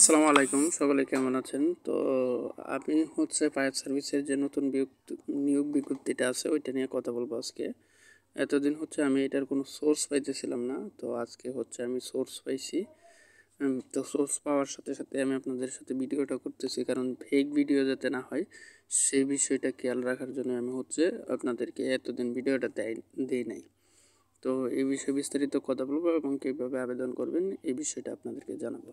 আসসালামু আলাইকুম, সকলে কেমন আছেন? তো আমি হচ্ছে ফায়ার সার্ভিসের যে নতুন নিয়োগ বিজ্ঞপ্তিটা আছে ওইটা নিয়ে কথা বলবো আজকে। এতদিন হচ্ছে আমি এটার কোনো সোর্স পাইতেছিলাম না, তো আজকে হচ্ছে আমি সোর্স পাইছি। তো সোর্স পাওয়ার সাথে সাথে আমি আপনাদের সাথে ভিডিওটা করতেছি, কারণ ফেক ভিডিও যাতে না হয় সেই বিষয়টা খেয়াল রাখার জন্য আমি হচ্ছে আপনাদেরকে এতদিন ভিডিওটা দেই নাই। তো এই বিষয়ে বিস্তারিত কথা বলবো এবং কীভাবে আবেদন করবেন এই বিষয়টা আপনাদেরকে জানাবো।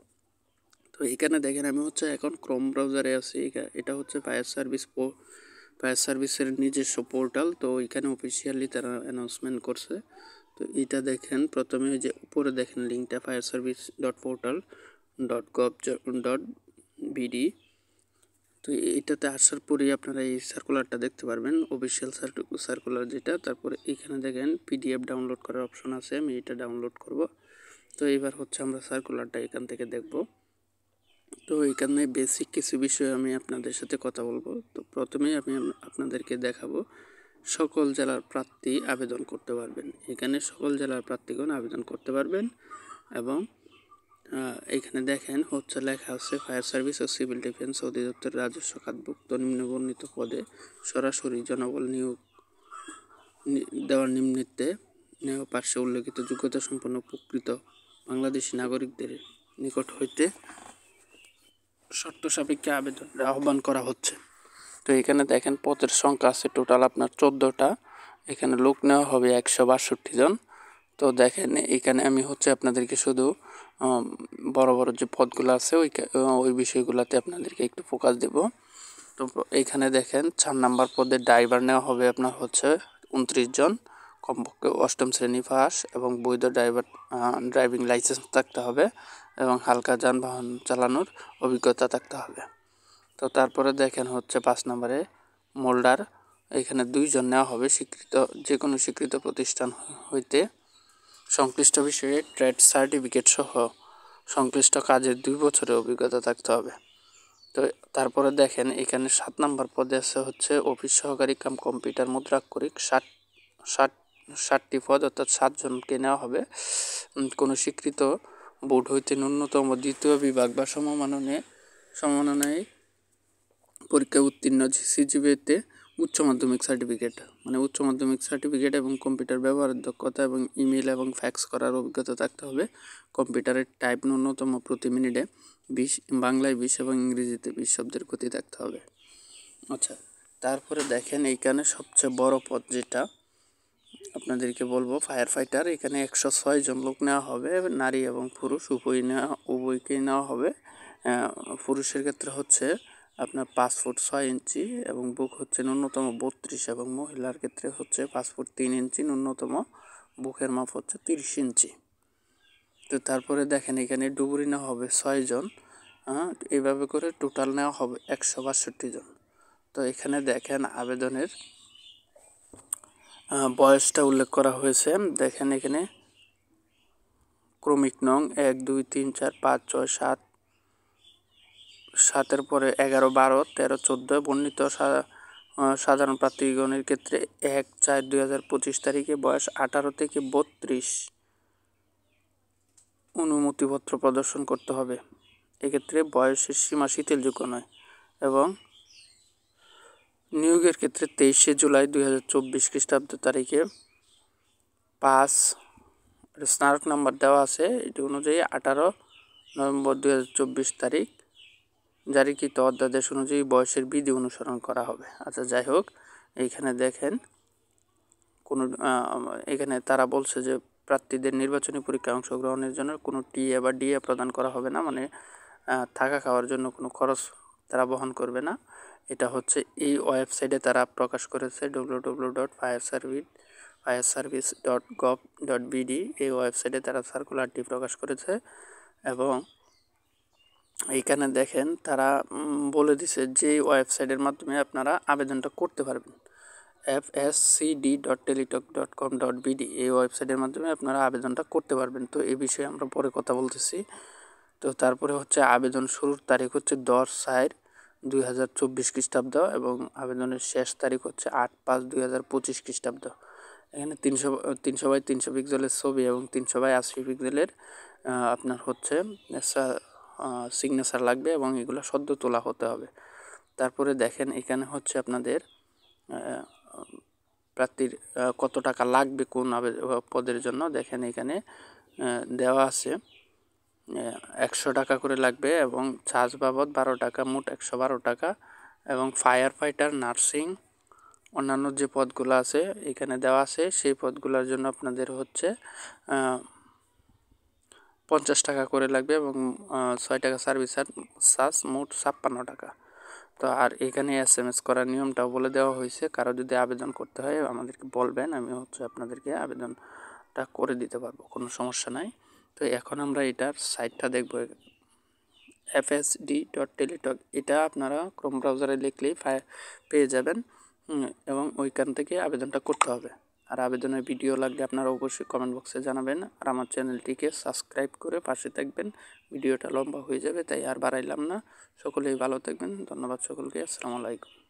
তো এখানে দেখেন আমি হচ্ছে এখন ক্রোম ব্রাউজারে আছি। এটা হচ্ছে ফায়ার সার্ভিসের নিজস্ব পোর্টাল। তো এখানে অফিসিয়ালি তারা অ্যানাউন্সমেন্ট করছে। তো এটা দেখেন প্রথমে ওই যে উপরে দেখেন লিঙ্কটা fireservice.portal.gov.bd। তো এটাতে আসার পরেই আপনারা এই সার্কুলারটা দেখতে পারবেন, অফিসিয়াল সার্কুলার যেটা। তারপরে এখানে দেখেন পিডিএফ ডাউনলোড করার অপশন আছে, আমি এটা ডাউনলোড করব। তো এবার হচ্ছে আমরা সার্কুলারটা এখান থেকে দেখব। তো এখানে বেসিক কিছু বিষয় আমি আপনাদের সাথে কথা বলবো। তো প্রথমেই আমি আপনাদেরকে দেখাবো সকল জেলার প্রার্থী আবেদন করতে পারবেন। এখানে সকল জেলার প্রার্থীগণ আবেদন করতে পারবেন এবং এখানে দেখেন হচ্ছে লেখা আছে ফায়ার সার্ভিস ও সিভিল ডিফেন্স অধিদপ্তর রাজস্ব খাতভুক্ত নিম্নবর্ণিত পদে সরাসরি জনবল নিয়োগ দেওয়ার নিমিত্তে পার্শ্বে উল্লেখিত যোগ্যতা সম্পন্ন প্রকৃত বাংলাদেশি নাগরিকদের নিকট হইতে শর্ত সাপেক্ষে আবেদনের আহ্বান করা হচ্ছে। তো এখানে দেখেন পদের সংখ্যা আছে টোটাল আপনার 14টা। এখানে লোক নেওয়া হবে 162 জন। তো দেখেন এখানে আমি হচ্ছে আপনাদেরকে শুধু বড় বড় যে পদগুলো আছে ওই বিষয়গুলোতে আপনাদেরকে একটু ফোকাস দেব। তো এখানে দেখেন 4 নাম্বার পদে ড্রাইভার নেওয়া হবে আপনার হচ্ছে 29 জন, কমপক্ষে 8ম শ্রেণী পাস এবং বৈধ ড্রাইভিং লাইসেন্স থাকতে হবে এবং হালকা যানবাহন চালানোর অভিজ্ঞতা থাকতে হবে। তো তারপরে দেখেন হচ্ছে 5 নম্বরে মোল্ডার, এখানে 2 জন নেওয়া হবে যে কোনো স্বীকৃত প্রতিষ্ঠান হইতে সংশ্লিষ্ট বিষয়ে ট্রেড সার্টিফিকেট সহ সংশ্লিষ্ট কাজের 2 বছরের অভিজ্ঞতা থাকতে হবে। তো তারপরে দেখেন এখানে 7 নম্বর পদে আছে হচ্ছে অফিস সহকারী কাম কম্পিউটার মুদ্রাক্ষরিক 60টি পদ, অর্থাৎ 7 জনকে নেওয়া হবে। কোনো স্বীকৃত বোর্ড হইতে ন্যূনতম 2য় বিভাগ বা সমমাননে পরীক্ষা উত্তীর্ণ সিজিপিএতে উচ্চ মাধ্যমিক সার্টিফিকেট এবং কম্পিউটার ব্যবহারের দক্ষতা এবং ইমেল এবং ফ্যাক্স করার অভিজ্ঞতা থাকতে হবে। কম্পিউটারের টাইপ ন্যূনতম প্রতি মিনিটে 20, বাংলায় 20 এবং ইংরেজিতে 20 শব্দের গতি থাকতে হবে। আচ্ছা, তারপরে দেখেন এইখানে সবচেয়ে বড় পদ যেটা আপনাদেরকে বলবো ফায়ার ফাইটার। এখানে 106 জন লোক নেওয়া হবে, নারী এবং পুরুষ উভয়কেই নেওয়া হবে। পুরুষের ক্ষেত্রে হচ্ছে আপনার 5 ফুট 6 ইঞ্চি এবং বুক হচ্ছে ন্যূনতম 32 এবং মহিলার ক্ষেত্রে হচ্ছে 5 ফুট 3 ইঞ্চি, ন্যূনতম বুকের মাপ হচ্ছে 30 ইঞ্চি। তো তারপরে দেখেন এখানে ডুবুরি নেওয়া হবে 6 জন, এইভাবে করে টোটাল নেওয়া হবে 162 জন। তো এখানে দেখেন আবেদনের বয়সটা উল্লেখ করা হয়েছে। দেখেন এখানে ক্রমিক নং 1 2 3 4 5 6 7, 7-এর পরে 11 12 13 14 বর্ণিত সাধারণ প্রার্থীগণের ক্ষেত্রে 1/4/2025 তারিখে বয়স 18 থেকে 32 অনুমতিপত্র প্রদর্শন করতে হবে। এক্ষেত্রে বয়সের সীমা শিথিলযোগ্য নয় এবং নিয়োগের ক্ষেত্রে 23 জুলাই 2024 খ্রিস্টাব্দ তারিখে 5 স্মারক নাম্বার দেওয়া আছে, এটি অনুযায়ী 18 নভেম্বর 2024 তারিখ জারিকৃত অধ্যাদেশ অনুযায়ী বয়সের বিধি অনুসরণ করা হবে। আচ্ছা, যাই হোক, এইখানে দেখেন এখানে তারা বলছে যে প্রার্থীদের নির্বাচনী পরীক্ষায় অংশগ্রহণের জন্য কোনো টিএ বা ডিএ প্রদান করা হবে না, মানে থাকা খাওয়ার জন্য কোনো খরচ তারা বহন করবে না। এটা হচ্ছে এই ওয়েবসাইটে তারা প্রকাশ করেছে www.fireservice.gov.bd। এই ওয়েবসাইটে তারা সার্কুলারটি প্রকাশ করেছে এবং এইখানে দেখেন তারা বলে দিছে যে ওয়েবসাইটের মাধ্যমে আপনারা আবেদনটা করতে পারবেন। fscd.teletalk.com.bd এই ওয়েবসাইটের মাধ্যমে আপনারা আবেদনটা করতে পারবেন। তো এই বিষয়ে আমরা পরে কথা বলতেছি। তো তারপরে হচ্ছে আবেদন শুরুর তারিখ হচ্ছে 10/4/2024 খ্রিস্টাব্দ এবং আবেদনের শেষ তারিখ হচ্ছে 8/5/2025 খ্রিস্টাব্দ। এখানে 300 বাই 300 পিক্সেলের ছবি এবং 300 বাই 80 পিক্সেলের আপনার হচ্ছে সিগনেচার লাগবে এবং এগুলো সদ্য তোলা হতে হবে। তারপরে দেখেন এখানে হচ্ছে আপনাদের প্রার্থীর কত টাকা লাগবে কোন পদের জন্য। দেখেন এখানে দেওয়া আছে 100 টাকা করে লাগবে এবং চার্জ বাবদ 12 টাকা, মোট 112 টাকা। এবং ফায়ার ফাইটার, নার্সিং, অন্যান্য যে পদগুলো আছে এখানে দেওয়া আছে সেই পদগুলোর জন্য আপনাদের হচ্ছে 50 টাকা করে লাগবে এবং 6 টাকা সার্ভিস চার্জ, মোট 56 টাকা। তো আর এখানে SMS করার নিয়মটাও বলে দেওয়া হয়েছে, কারো যদি আবেদন করতে হয় আমাদেরকে বলবেন, আমি হচ্ছে আপনাদেরকে আবেদনটা করে দিতে পারবো, কোনো সমস্যা নাই। তো এখন আমরা এটার সাইটটা দেখব, fsd.teletalk। এটা আপনারা ক্রোম ব্রাউজারে লিখলেই পেয়ে যাবেন এবং ওইখান থেকে আবেদনটা করতে হবে। আর আবেদনের ভিডিও লাগলে আপনারা অবশ্যই কমেন্ট বক্সে জানাবেন। আর আমার চ্যানেলটিকে সাবস্ক্রাইব করে পাশে থাকবেন। ভিডিওটা লম্বা হয়ে যাবে তাই আর বাড়াইলাম না। সকলেই ভালো থাকবেন। ধন্যবাদ সকলকে। আসসালামু আলাইকুম।